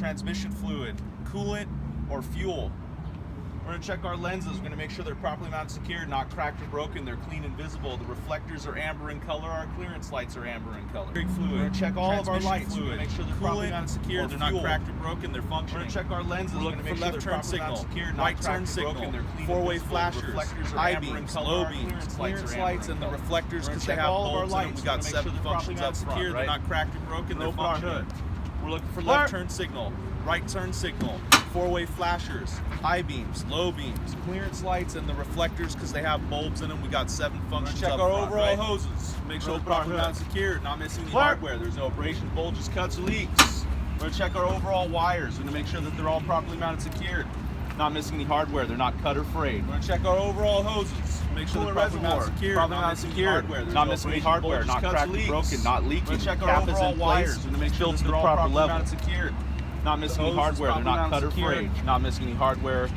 transmission fluid, coolant, or fuel. We're going to check our lenses. We're going to make sure they're properly mounted, secured, not cracked or broken. They're clean and visible. The reflectors are amber in color. Our clearance lights are amber in color. Fluid. We're going to check all of our lights. We're going to make sure they're properly mounted, secured. They're not cracked or broken. They're functioning. We're going to check our lenses. We're looking for left turn signal, secured, right turn signal, four-way flashers, reflectors are amber in color. Low beams, clearance lights, and the reflectors, because they have bulbs in them. We got 7 functions up secured. They're not cracked or broken. They're functioning. We're looking for left turn signal, right turn signal, four-way flashers, high beams, low beams, clearance lights, and the reflectors, because they have bulbs in them. We got 7 functions. Check our overall hoses. Make sure they're properly mounted, secured, not missing any hardware. There's no abrasions, bulges, cuts, or leaks. We're going to check our overall wires. We're going to make sure that they're all properly mounted, secured, not missing any hardware. They're not cut or frayed. We're going to check our overall hoses. Make sure they're properly mounted, secured, not missing any hardware. Not missing any hardware. Not cracked or broken. Not leaking. We're going to check our overall wires. We're going to make sure that they're all properly mounted, secured, not missing any hardware. They're not cut or frayed. Not missing any hardware.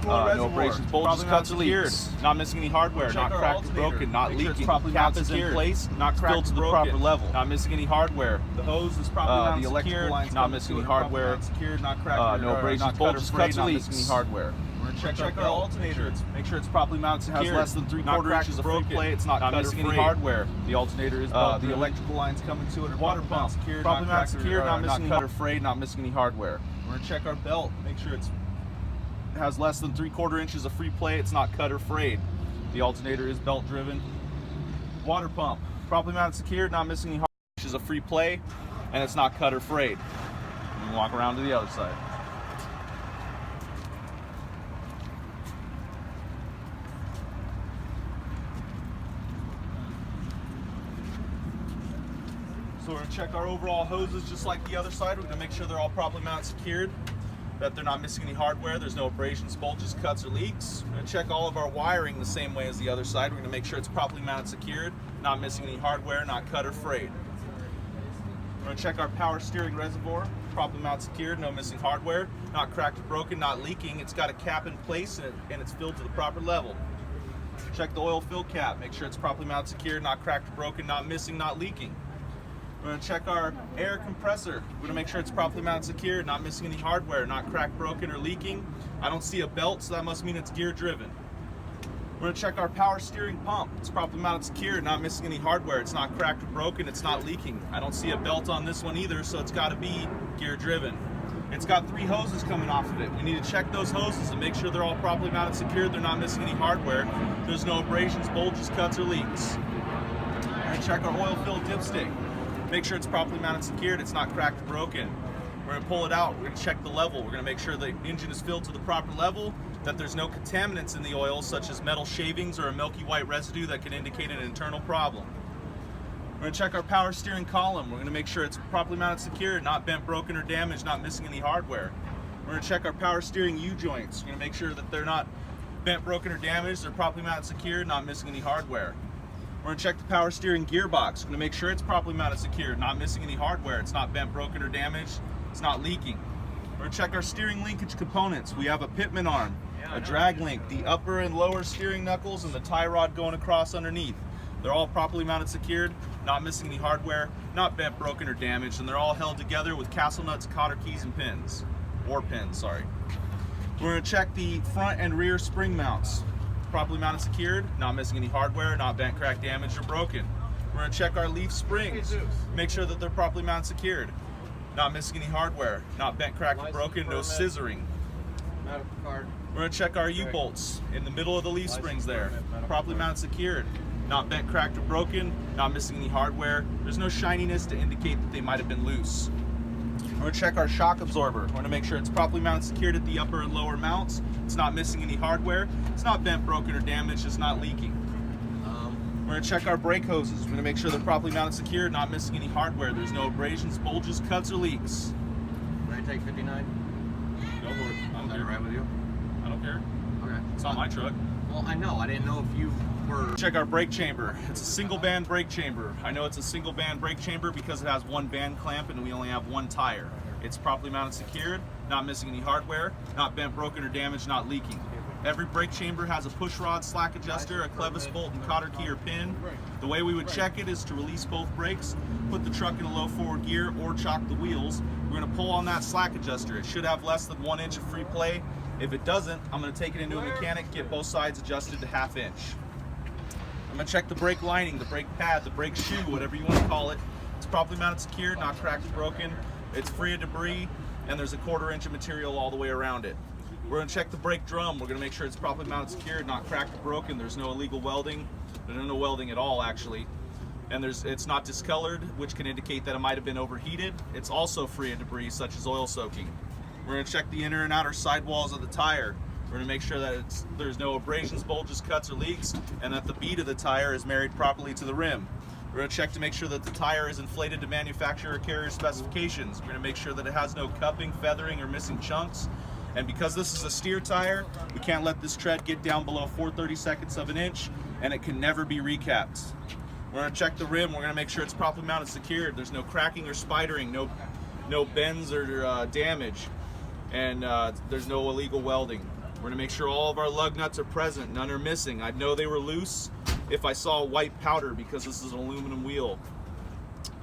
No abrasions, bulges, cuts, or leaks. Not missing any hardware. Not cracked or broken. Not leaking. Cap is in place. Not cracked to the proper level. Not missing any hardware. The hose is properly mounted, secured. Not missing any hardware. Not cracked. No abrasions, bulges, cuts, or leaks. Not missing any hardware. We're going to check our alternator. Make sure it's properly mounted, secured. Has less than 3/4 inches of free play. It's not missing any hardware. The alternator is the electrical lines coming to it are water pump secured, properly mounted, secured, not missing any cut or frayed, not missing any hardware. We're going to check our belt. Make sure it has less than 3/4 inches of free play. It's not cut or frayed. The alternator is belt driven. Water pump properly mounted, secured, not missing any inches of free play, and it's not cut or frayed. We can walk around to the other side. So we're going to check our overall hoses just like the other side. We're going to make sure they're all properly mounted, secured, that they're not missing any hardware. There's no abrasions, bulges, cuts, or leaks. We're going to check all of our wiring the same way as the other side. We're going to make sure it's properly mounted, secured, not missing any hardware, not cut or frayed. We're going to check our power steering reservoir, properly mounted, secured, no missing hardware, not cracked or broken, not leaking. It's got a cap in place and it's filled to the proper level. Check the oil fill cap. Make sure it's properly mounted, secured, not cracked or broken, not missing, not leaking. We're going to check our air compressor. We're going to make sure it's properly mounted, secured, not missing any hardware, not cracked, broken, or leaking. I don't see a belt, so that must mean it's gear driven. We're going to check our power steering pump. It's properly mounted, secured, not missing any hardware. It's not cracked or broken. It's not leaking. I don't see a belt on this one either, so it's got to be gear driven. It's got 3 hoses coming off of it. We need to check those hoses and make sure they're all properly mounted, secured. They're not missing any hardware. There's no abrasions, bulges, cuts, or leaks. We're going to check our oil filled dipstick. Make sure it's properly mounted, secured, it's not cracked or broken. We're going to pull it out, we're going to check the level. We're going to make sure the engine is filled to the proper level, that there's no contaminants in the oil, such as metal shavings or a milky white residue that can indicate an internal problem. We're going to check our power steering column. We're going to make sure it's properly mounted, secured, not bent, broken, or damaged, not missing any hardware. We're going to check our power steering U-joints. We're going to make sure that they're not bent, broken, or damaged, they're properly mounted, secured, not missing any hardware. We're going to check the power steering gearbox. We're going to make sure it's properly mounted, secured, not missing any hardware. It's not bent, broken, or damaged. It's not leaking. We're going to check our steering linkage components. We have a pitman arm, a drag link, the upper and lower steering knuckles, and the tie rod going across underneath. They're all properly mounted, secured, not missing any hardware, not bent, broken, or damaged, and they're all held together with castle nuts, cotter keys, and pins. Or pins, sorry. We're going to check the front and rear spring mounts. Properly mounted, secured, not missing any hardware, not bent, cracked, damaged, or broken. We're going to check our leaf springs. Make sure that they're properly mounted, secured, not missing any hardware, not bent, cracked, or broken, no scissoring. We're going to check our U-bolts in the middle of the leaf springs there. Properly mounted, secured, not bent, cracked, or broken, not missing any hardware. There's no shininess to indicate that they might have been loose. We're going to check our shock absorber. We're going to make sure it's properly mounted, secured at the upper and lower mounts. It's not missing any hardware. It's not bent, broken, or damaged. It's not leaking. We're going to check our brake hoses. We're going to make sure they're properly mounted, secured, not missing any hardware. There's no abrasions, bulges, cuts, or leaks. Ready to take 59? Go for it. Is that all right with you? I don't care. Okay. It's not my truck. Well, I know. I didn't know if you were... Check our brake chamber. It's a single band brake chamber. I know it's a single band brake chamber because it has 1 band clamp and we only have 1 tire. It's properly mounted, secured, not missing any hardware, not bent, broken, or damaged, not leaking. Every brake chamber has a push rod, slack adjuster, a clevis bolt, and cotter key or pin. The way we would check it is to release both brakes, put the truck in a low forward gear, or chock the wheels. We're going to pull on that slack adjuster. It should have less than 1 inch of free play. If it doesn't, I'm going to take it into a mechanic, get both sides adjusted to 1/2 inch. I'm going to check the brake lining, the brake pad, the brake shoe, whatever you want to call it. It's properly mounted, secured, not cracked or broken. It's free of debris, and there's a 1/4 inch of material all the way around it. We're going to check the brake drum. We're going to make sure it's properly mounted, secured, not cracked or broken. There's no illegal welding. There's no welding at all, actually. And it's not discolored, which can indicate that it might have been overheated. It's also free of debris, such as oil soaking. We're going to check the inner and outer sidewalls of the tire. We're going to make sure that there's no abrasions, bulges, cuts, or leaks, and that the bead of the tire is married properly to the rim. We're going to check to make sure that the tire is inflated to manufacturer carrier specifications. We're going to make sure that it has no cupping, feathering, or missing chunks. And because this is a steer tire, we can't let this tread get down below 4/32 of an inch, and it can never be recapped. We're going to check the rim. We're going to make sure it's properly mounted, secured. There's no cracking or spidering, no bends or damage, and there's no illegal welding. We're going to make sure all of our lug nuts are present, none are missing. I'd know they were loose if I saw white powder because this is an aluminum wheel.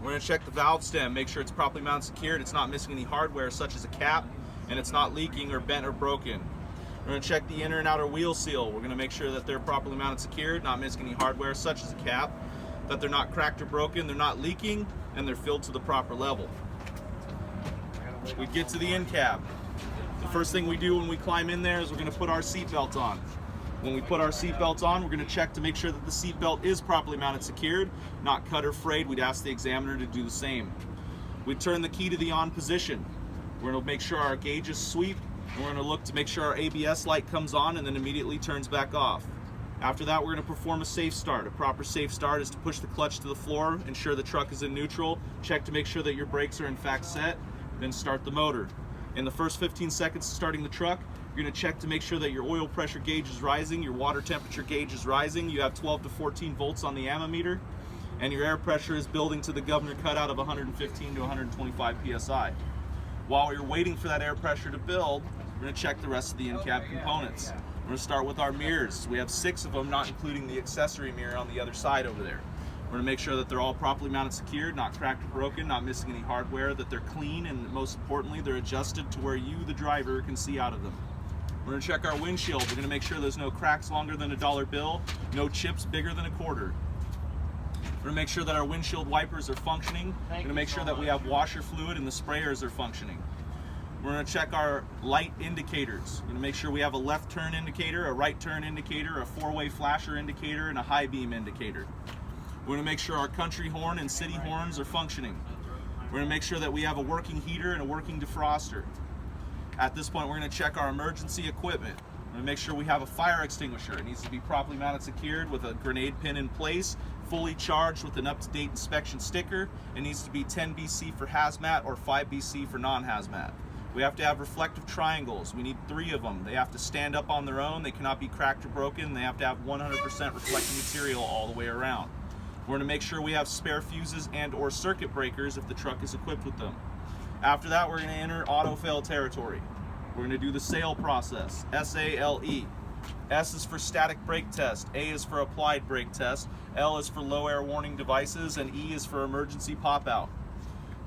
We're going to check the valve stem, make sure it's properly mounted, secured, it's not missing any hardware such as a cap, and it's not leaking or bent or broken. We're going to check the inner and outer wheel seal. We're going to make sure that they're properly mounted, secured, not missing any hardware such as a cap, that they're not cracked or broken, they're not leaking, and they're filled to the proper level. We get to the end cab. The first thing we do when we climb in there is we're going to put our seat belt on. When we put our seat belt on, we're going to check to make sure that the seat belt is properly mounted, secured, not cut or frayed. We'd ask the examiner to do the same. We turn the key to the on position. We're going to make sure our gauges sweep, and we're going to look to make sure our ABS light comes on and then immediately turns back off. After that, we're going to perform a safe start. A proper safe start is to push the clutch to the floor, ensure the truck is in neutral, check to make sure that your brakes are in fact set, then start the motor. In the first 15 seconds of starting the truck, you're going to check to make sure that your oil pressure gauge is rising, your water temperature gauge is rising, you have 12 to 14 volts on the ammeter, and your air pressure is building to the governor cutout of 115 to 125 psi. While you're waiting for that air pressure to build, we're going to check the rest of the in-cab components. We're going to start with our mirrors. We have 6 of them, not including the accessory mirror on the other side over there. We're going to make sure that they're all properly mounted, secured, not cracked or broken, not missing any hardware, that they're clean, and most importantly, they're adjusted to where you, the driver, can see out of them. We're going to check our windshield. We're going to make sure there's no cracks longer than a $1 bill, no chips bigger than a quarter. We're going to make sure that our windshield wipers are functioning. We're going to make sure that we have washer fluid and the sprayers are functioning. We're going to check our light indicators. We're going to make sure we have a left turn indicator, a right turn indicator, a 4-way flasher indicator, and a high beam indicator. We're going to make sure our country horn and city horns are functioning. We're going to make sure that we have a working heater and a working defroster. At this point, we're going to check our emergency equipment. We're going to make sure we have a fire extinguisher. It needs to be properly mounted, secured with a grenade pin in place, fully charged with an up-to-date inspection sticker. It needs to be 10 BC for hazmat or 5 BC for non-hazmat. We have to have reflective triangles. We need 3 of them. They have to stand up on their own. They cannot be cracked or broken. They have to have 100% reflective material all the way around. We're going to make sure we have spare fuses and or circuit breakers if the truck is equipped with them. After that, we're going to enter auto fail territory. We're going to do the SAIL process, S-A-L-E. S is for static brake test, A is for applied brake test, L is for low air warning devices, and E is for emergency pop out.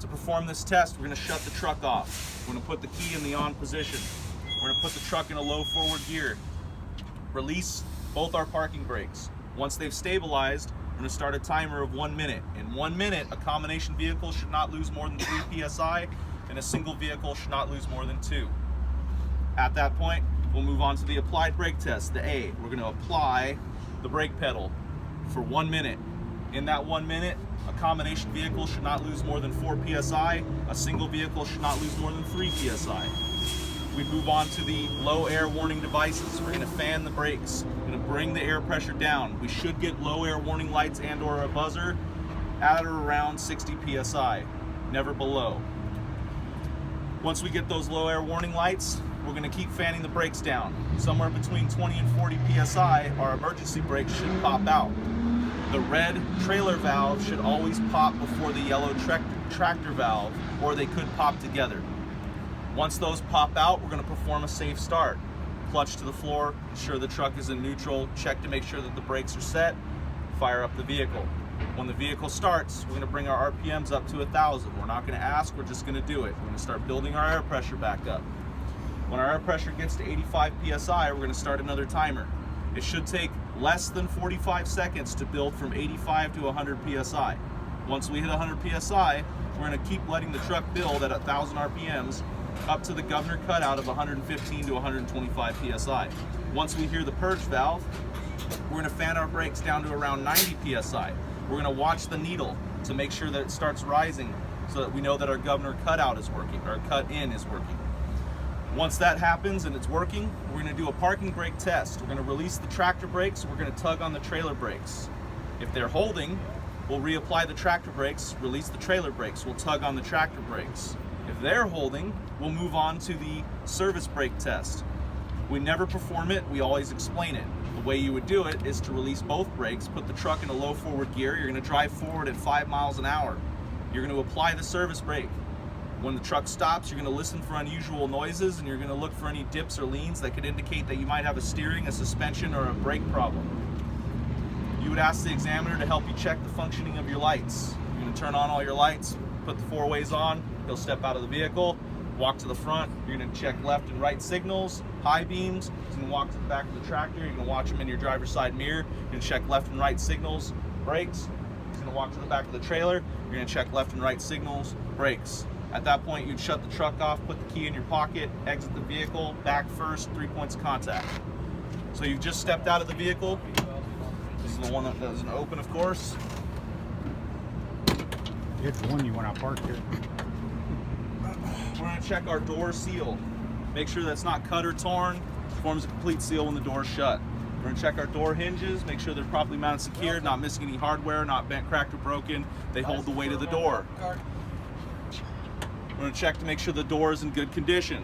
To perform this test, we're going to shut the truck off. We're going to put the key in the on position. We're going to put the truck in a low forward gear. Release both our parking brakes. Once they've stabilized, we're going to start a timer of 1 minute. In 1 minute, a combination vehicle should not lose more than 3 psi, and a single vehicle should not lose more than 2. At that point, we'll move on to the applied brake test, the A. We're going to apply the brake pedal for 1 minute. In that 1 minute, a combination vehicle should not lose more than 4 psi, a single vehicle should not lose more than 3 psi. We move on to the low air warning devices. We're going to fan the brakes. We're going to bring the air pressure down. We should get low air warning lights and or a buzzer at or around 60 psi, never below. Once we get those low air warning lights, we're going to keep fanning the brakes down. Somewhere between 20 and 40 psi, our emergency brakes should pop out. The red trailer valve should always pop before the yellow tractor valve, or they could pop together. Once those pop out, we're going to perform a safe start. clutch to the floor, ensure the truck is in neutral, check to make sure that the brakes are set, fire up the vehicle. When the vehicle starts, we're gonna bring our RPMs up to 1,000. We're not gonna ask, we're just gonna do it. We're gonna start building our air pressure back up. When our air pressure gets to 85 PSI, we're gonna start another timer. It should take less than 45 seconds to build from 85 to 100 PSI. Once we hit 100 PSI, we're gonna keep letting the truck build at 1,000 RPMs up to the governor cutout of 115 to 125 PSI. Once we hear the purge valve, we're gonna fan our brakes down to around 90 PSI. We're gonna watch the needle to make sure that it starts rising so that we know that our governor cutout is working, or cut in is working. Once that happens and it's working, we're gonna do a parking brake test. We're gonna release the tractor brakes, we're gonna tug on the trailer brakes. If they're holding, we'll reapply the tractor brakes, release the trailer brakes, we'll tug on the tractor brakes. If they're holding, we'll move on to the service brake test. We never perform it, we always explain it. The way you would do it is to release both brakes, put the truck in a low forward gear, you're gonna drive forward at 5 miles an hour. You're gonna apply the service brake. When the truck stops, you're gonna listen for unusual noises and you're gonna look for any dips or leans that could indicate that you might have a steering, a suspension, or a brake problem. You would ask the examiner to help you check the functioning of your lights. You're gonna turn on all your lights, put the 4-ways on, he'll step out of the vehicle, walk to the front, you're gonna check left and right signals, high beams, he's gonna walk to the back of the tractor, you're gonna watch him in your driver's side mirror, you're gonna check left and right signals, brakes, he's gonna walk to the back of the trailer, you're gonna check left and right signals, brakes. At that point, you'd shut the truck off, put the key in your pocket, exit the vehicle, back first, 3 points of contact. So you've just stepped out of the vehicle. This is the one that doesn't open, of course. It's the one you want to park here. We're gonna check our door seal. Make sure that's not cut or torn. Forms a complete seal when the door is shut. We're gonna check our door hinges, make sure they're properly mounted secured, not missing any hardware, not bent, cracked, or broken. They hold the weight of the door. We're gonna check to make sure the door is in good condition.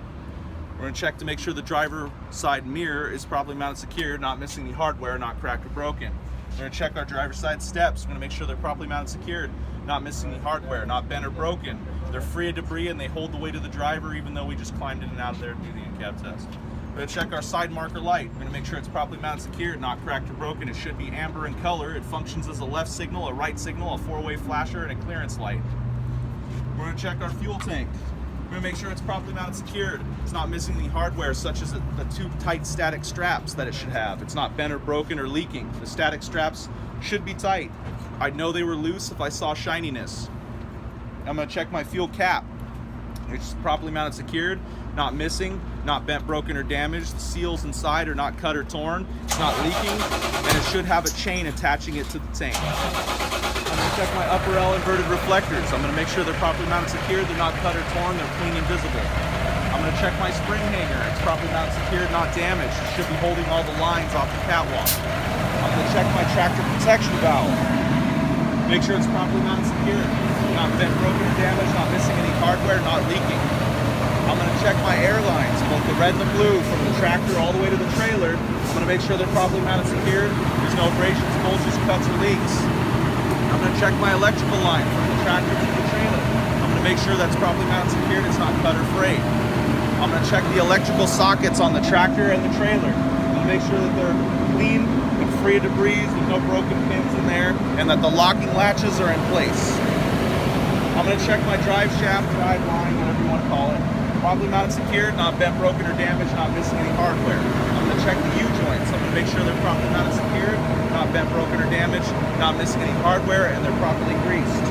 We're gonna check to make sure the driver side mirror is properly mounted secured, not missing any hardware, not cracked or broken. We're gonna check our driver's side steps. We're gonna make sure they're properly mounted secured, not missing any hardware, not bent or broken. They're free of debris and they hold the weight of the driver even though we just climbed in and out of there to do the in-cab test. We're gonna check our side marker light. We're gonna make sure it's properly mounted secured, not cracked or broken. It should be amber in color. It functions as a left signal, a right signal, a 4-way flasher, and a clearance light. We're gonna check our fuel tank. We're gonna make sure it's properly mounted secured. It's not missing any hardware such as the two tight static straps that it should have. It's not bent or broken or leaking. The static straps should be tight. I'd know they were loose if I saw shininess. I'm gonna check my fuel cap. It's properly mounted secured, not missing, not bent, broken, or damaged. The seals inside are not cut or torn. It's not leaking, and it should have a chain attaching it to the tank. I'm gonna check my upper L inverted reflectors. I'm gonna make sure they're properly mounted secured, they're not cut or torn, they're clean and visible. I'm gonna check my spring hanger. It's properly mounted secured, not damaged. It should be holding all the lines off the catwalk. I'm gonna check my tractor protection valve. Make sure it's properly mounted secured, not bent, broken, or damaged, not missing any hardware, not leaking. I'm gonna check my air lines, both the red and the blue, from the tractor all the way to the trailer. I'm gonna make sure they're properly mounted secured. There's no abrasions, bulges, cuts, or leaks. I'm gonna check my electrical line from the tractor to the trailer. I'm gonna make sure that's properly mounted secured, it's not cut or frayed. I'm gonna check the electrical sockets on the tractor and the trailer. I'm gonna make sure that they're clean and free of debris, with no broken pins in there, and that the locking latches are in place. I'm gonna check my drive shaft, drive line, whatever you wanna call it. Properly mounted secured, not bent, broken, or damaged, not missing any hardware. I'm gonna check the U-joints. I'm gonna make sure they're properly mounted secured, not bent, broken, or damaged, not missing any hardware, and they're properly greased.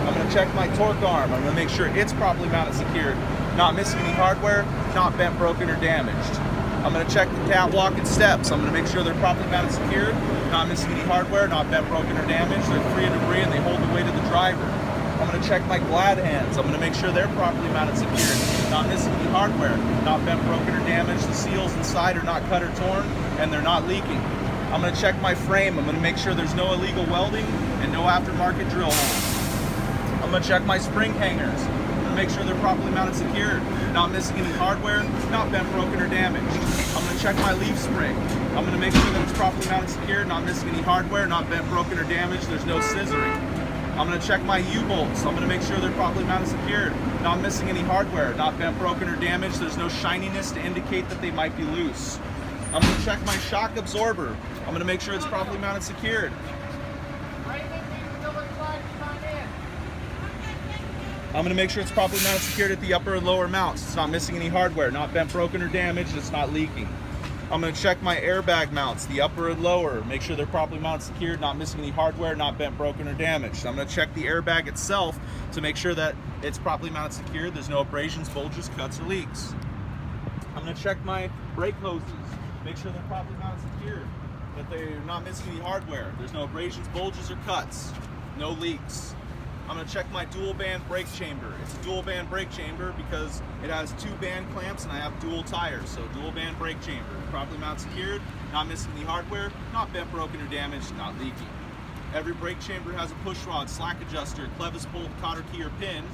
I'm gonna check my torque arm. I'm gonna make sure it's properly mounted secured, not missing any hardware, not bent, broken, or damaged. I'm gonna check the catwalk and steps. I'm gonna make sure they're properly mounted secured, not missing any hardware, not bent, broken, or damaged. They're free of debris and they hold the weight of the driver. I'm gonna check my glad hands. I'm gonna make sure they're properly mounted secured, not missing any hardware, not bent, broken, or damaged. The seals inside are not cut or torn, and they're not leaking. I'm gonna check my frame. I'm gonna make sure there's no illegal welding and no aftermarket drill holes. I'm gonna check my spring hangers. I'm gonna make sure they're properly mounted secured, not missing any hardware, not bent, broken, or damaged. I'm gonna check my leaf spring. I'm gonna make sure that it's properly mounted secured, not missing any hardware, not bent, broken, or damaged. There's no scissoring. I'm gonna check my U-bolts. I'm gonna make sure they're properly mounted secured, not missing any hardware, not bent, broken, or damaged. There's no shininess to indicate that they might be loose. I'm going to check my shock absorber. I'm going to make sure it's properly mounted secured. I'm going to make sure it's properly mounted secured at the upper and lower mounts. It's not missing any hardware, not bent, broken, or damaged. It's not leaking. I'm going to check my airbag mounts, the upper and lower. Make sure they're properly mounted secured, not missing any hardware, not bent, broken, or damaged. I'm going to check the airbag itself to make sure that it's properly mounted secured. There's no abrasions, bulges, cuts, or leaks. I'm going to check my brake hoses. Make sure they're properly mounted secured, that they're not missing any hardware. There's no abrasions, bulges, or cuts. No leaks. I'm going to check my dual band brake chamber. It's a dual band brake chamber because it has 2 band clamps and I have dual tires. So dual band brake chamber, properly mounted secured, not missing any hardware, not bent, broken, or damaged, not leaking. Every brake chamber has a push rod, slack adjuster, clevis bolt, cotter key, or pin.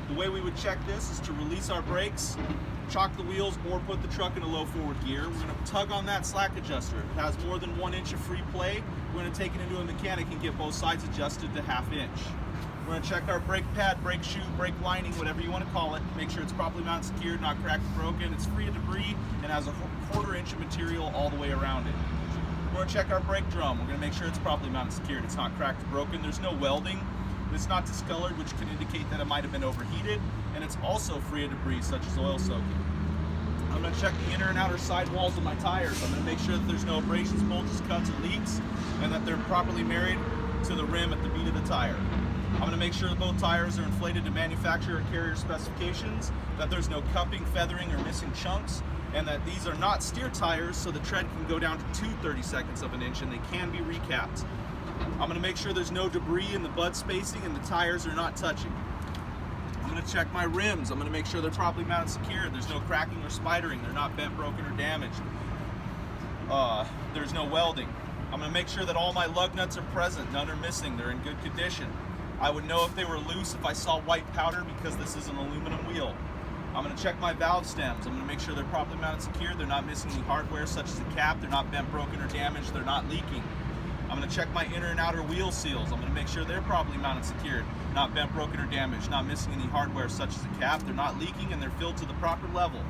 The way we would check this is to release our brakes, chock the wheels, or put the truck in a low forward gear. We're going to tug on that slack adjuster. If it has more than 1 inch of free play, we're going to take it into a mechanic and get both sides adjusted to 1/2 inch. We're going to check our brake pad, brake shoe, brake lining, whatever you want to call it. Make sure it's properly mounted secured, not cracked or broken. It's free of debris and has a 1/4 inch of material all the way around it. We're going to check our brake drum. We're going to make sure it's properly mounted secured. It's not cracked or broken. There's no welding. It's not discolored, which can indicate that it might have been overheated. And it's also free of debris, such as oil soaking. I'm going to check the inner and outer side walls of my tires. I'm going to make sure that there's no abrasions, bulges, cuts, or leaks, and that they're properly married to the rim at the bead of the tire. I'm going to make sure that both tires are inflated to manufacturer and carrier specifications, that there's no cupping, feathering, or missing chunks, and that these are not steer tires, so the tread can go down to 2/32 of an inch and they can be recapped. I'm going to make sure there's no debris in the bud spacing and the tires are not touching. I'm going to check my rims. I'm going to make sure they're properly mounted secured. There's no cracking or spidering. They're not bent, broken, or damaged. There's no welding. I'm going to make sure that all my lug nuts are present. None are missing. They're in good condition. I would know if they were loose if I saw white powder because this is an aluminum wheel. I'm going to check my valve stems. I'm going to make sure they're properly mounted secured. They're not missing any hardware such as a cap. They're not bent, broken, or damaged. They're not leaking. I'm going to check my inner and outer wheel seals. I'm going to make sure they're properly mounted secured, not bent, broken, or damaged, not missing any hardware such as a cap. They're not leaking and they're filled to the proper level.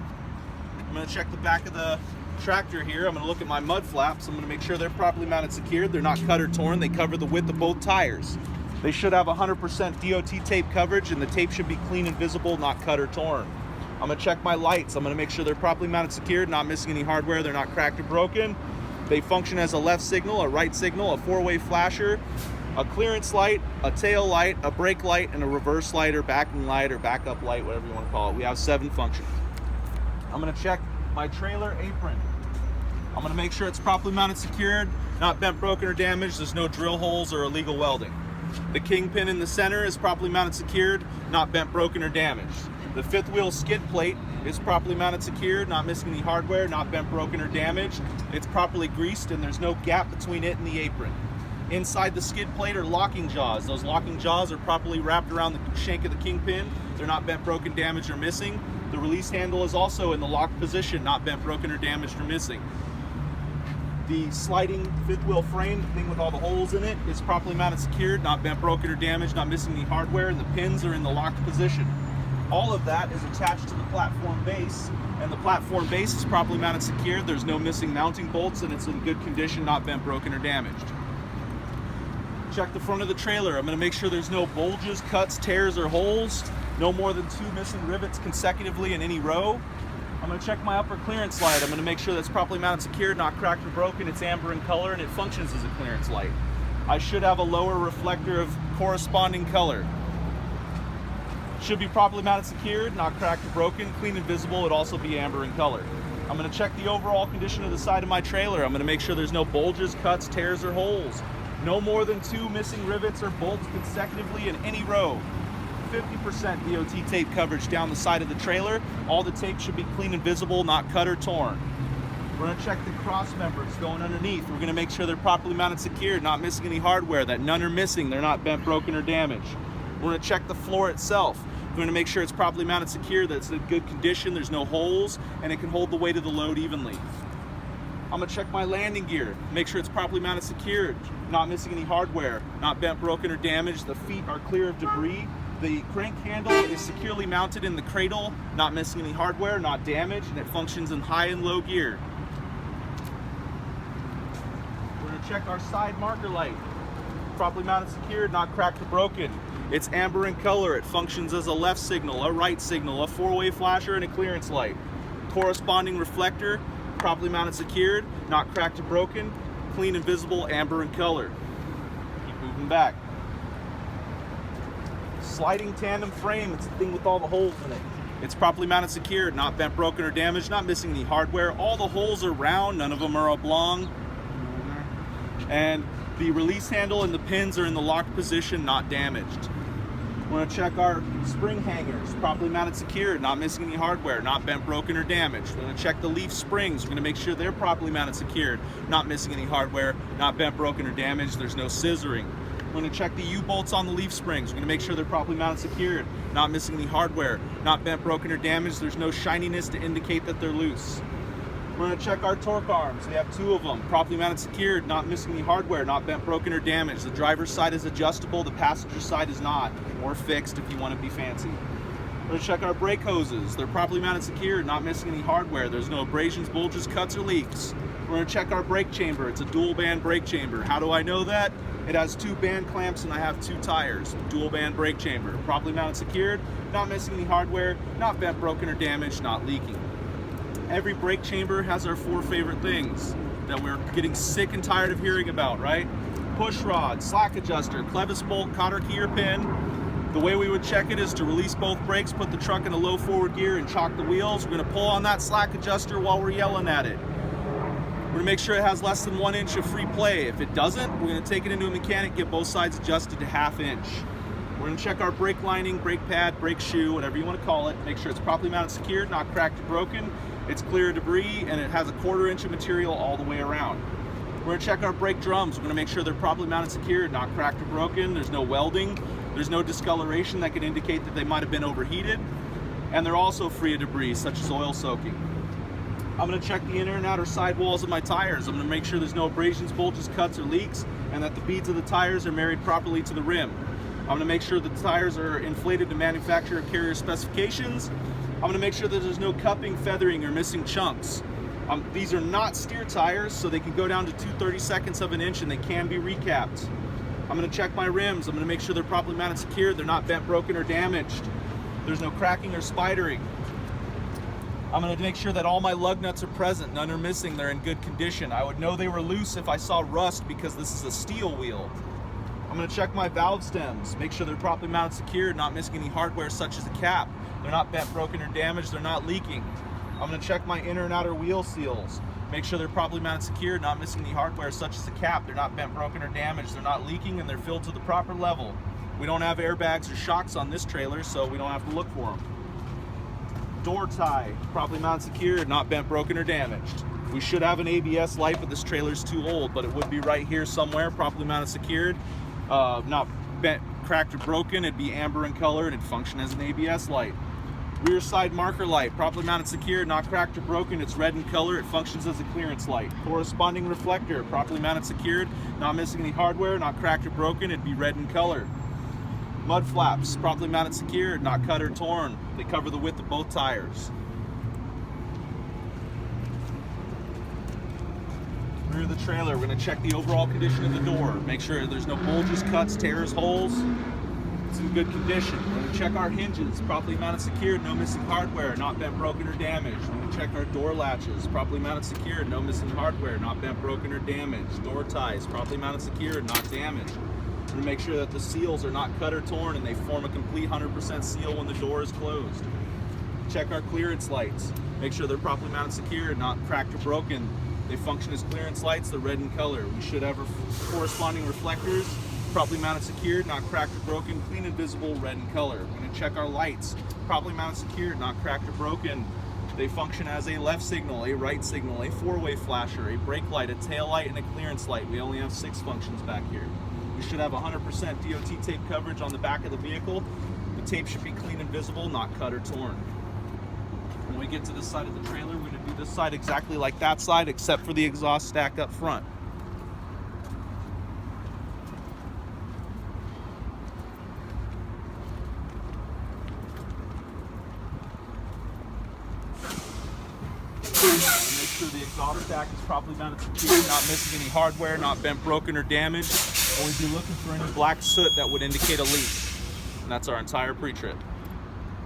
I'm going to check the back of the tractor here. I'm going to look at my mud flaps. I'm going to make sure they're properly mounted secured. They're not cut or torn. They cover the width of both tires. They should have 100% DOT tape coverage and the tape should be clean and visible, not cut or torn. I'm going to check my lights. I'm going to make sure they're properly mounted secured, not missing any hardware. They're not cracked or broken. They function as a left signal, a right signal, a 4-way flasher, a clearance light, a tail light, a brake light, and a reverse light or backing light or backup light, whatever you want to call it. We have 7 functions. I'm going to check my trailer apron. I'm going to make sure it's properly mounted secured, not bent, broken, or damaged. There's no drill holes or illegal welding. The kingpin in the center is properly mounted secured, not bent, broken, or damaged. The 5th wheel skid plate is properly mounted secured, not missing any hardware, not bent, broken, or damaged. It's properly greased and there's no gap between it and the apron. Inside the skid plate are locking jaws. Those locking jaws are properly wrapped around the shank of the kingpin. They're not bent, broken, damaged, or missing. The release handle is also in the locked position, not bent, broken, or damaged, or missing. The sliding 5th wheel frame, the thing with all the holes in it, is properly mounted secured, not bent, broken, or damaged, not missing any hardware, and the pins are in the locked position. All of that is attached to the platform base, and the platform base is properly mounted secured. There's no missing mounting bolts, and it's in good condition, not bent, broken, or damaged. Check the front of the trailer. I'm going to make sure there's no bulges, cuts, tears, or holes. No more than 2 missing rivets consecutively in any row. I'm going to check my upper clearance light. I'm going to make sure that's properly mounted secured, not cracked or broken. It's amber in color and it functions as a clearance light. I should have a lower reflector of corresponding color. Should be properly mounted secured, not cracked or broken, clean and visible. It'd also be amber in color. I'm going to check the overall condition of the side of my trailer. I'm going to make sure there's no bulges, cuts, tears, or holes. No more than 2 missing rivets or bolts consecutively in any row. 50% DOT tape coverage down the side of the trailer. All the tape should be clean and visible, not cut or torn. We're going to check the cross members going underneath. We're going to make sure they're properly mounted secured, not missing any hardware, that none are missing, they're not bent, broken, or damaged. We're going to check the floor itself. We're going to make sure it's properly mounted secure, that it's in good condition, there's no holes, and it can hold the weight of the load evenly. I'm going to check my landing gear, make sure it's properly mounted secured, not missing any hardware, not bent, broken, or damaged. The feet are clear of debris. The crank handle is securely mounted in the cradle, not missing any hardware, not damaged, and it functions in high and low gear. check our side marker light. Properly mounted, secured, not cracked or broken. It's amber in color. It functions as a left signal, a right signal, a four-way flasher, and a clearance light. Corresponding reflector, properly mounted, secured, not cracked or broken, clean and visible, amber in color. Keep moving back. Sliding tandem frame, it's the thing with all the holes in it. It's properly mounted, secured, not bent, broken, or damaged, not missing any hardware. All the holes are round, none of them are oblong. And the release handle and the pins are in the locked position, not damaged. We're going to check our spring hangers, properly mounted, secured, not missing any hardware, not bent, broken, or damaged. We're going to check the leaf springs. We're going to make sure they're properly mounted, secured, not missing any hardware, not bent, broken, or damaged. There's no scissoring. We're going to check the U-bolts on the leaf springs. We're going to make sure they're properly mounted, secured, not missing any hardware, not bent, broken, or damaged. There's no shininess to indicate that they're loose. We're going to check our torque arms. We have 2 of them, properly mounted, secured, not missing any hardware, not bent, broken, or damaged. The driver's side is adjustable, the passenger side is not, or fixed if you want to be fancy. We're going to check our brake hoses. They're properly mounted, secured, not missing any hardware. There's no abrasions, bulges, cuts, or leaks. We're going to check our brake chamber. It's a dual band brake chamber. How do I know that? It has 2 band clamps and I have 2 tires. Dual band brake chamber. Properly mounted, secured, not missing any hardware, not bent, broken, or damaged, not leaking. Every brake chamber has our 4 favorite things that we're getting sick and tired of hearing about, right? Push rod, slack adjuster, clevis bolt, cotter key or pin. The way we would check it is to release both brakes, put the truck in a low forward gear, and chock the wheels. We're going to pull on that slack adjuster while we're yelling at it. We're going to make sure it has less than 1 inch of free play. If it doesn't, we're going to take it into a mechanic, get both sides adjusted to 1/2 inch. We're going to check our brake lining, brake pad, brake shoe, whatever you want to call it. Make sure it's properly mounted, secured, not cracked or broken. It's clear of debris, and it has a 1/4 inch of material all the way around. We're going to check our brake drums. We're going to make sure they're properly mounted, secured, not cracked or broken. There's no welding. There's no discoloration that could indicate that they might have been overheated. And they're also free of debris, such as oil soaking. I'm going to check the inner and outer sidewalls of my tires. I'm going to make sure there's no abrasions, bulges, cuts, or leaks, and that the beads of the tires are married properly to the rim. I'm going to make sure the tires are inflated to manufacturer carrier specifications. I'm going to make sure that there's no cupping, feathering, or missing chunks. These are not steer tires, so they can go down to 2/32 of an inch and they can be recapped. I'm going to check my rims. I'm going to make sure they're properly mounted, secured, they're not bent, broken, or damaged. There's no cracking or spidering. I'm going to make sure that all my lug nuts are present, none are missing, they're in good condition. I would know they were loose if I saw rust because this is a steel wheel. I'm going to check my valve stems, make sure they're properly mounted, secured, not missing any hardware such as a cap. They're not bent, broken, or damaged, they're not leaking. I'm going to check my inner and outer wheel seals, make sure they're properly mounted, secured, not missing any hardware such as a cap. They're not bent, broken, or damaged, they're not leaking, and they're filled to the proper level. We don't have airbags or shocks on this trailer, so we don't have to look for them. Door tie, properly mounted, secured, not bent, broken, or damaged. We should have an ABS light, but this trailer's too old, but it would be right here somewhere, properly mounted, secured, not bent, cracked, or broken. It'd be amber in color and it'd function as an ABS light. Rear side marker light, properly mounted, secured, not cracked or broken. It's red in color. It functions as a clearance light. Corresponding reflector, properly mounted, secured, not missing any hardware, not cracked or broken. It'd be red in color. Mud flaps, properly mounted, secured, not cut or torn. They cover the width of both tires. Rear of the trailer, we're going to check the overall condition of the door. Make sure there's no bulges, cuts, tears, holes. It's in good condition. We're going to check our hinges, properly mounted, secured, no missing hardware, not bent, broken, or damaged. We're going to check our door latches, properly mounted, secured, no missing hardware, not bent, broken, or damaged. Door ties, properly mounted, secured, not damaged. We're going to make sure that the seals are not cut or torn and they form a complete 100% seal when the door is closed. Check our clearance lights. Make sure they're properly mounted, secured, not cracked or broken. They function as clearance lights, they're red in color. We should have corresponding reflectors, properly mounted, secured, not cracked or broken, clean and visible, red in color. We're going to check our lights, properly mounted, secured, not cracked or broken. They function as a left signal, a right signal, a four-way flasher, a brake light, a tail light, and a clearance light. We only have 6 functions back here. We should have 100% DOT tape coverage on the back of the vehicle. The tape should be clean and visible, not cut or torn. When we get to this side of the trailer, we're going to do this side exactly like that side, except for the exhaust stack up front. Make sure the exhaust stack is properly mounted secure, not missing any hardware, not bent, broken, or damaged. And we'd be looking for any black soot that would indicate a leak. And that's our entire pre-trip.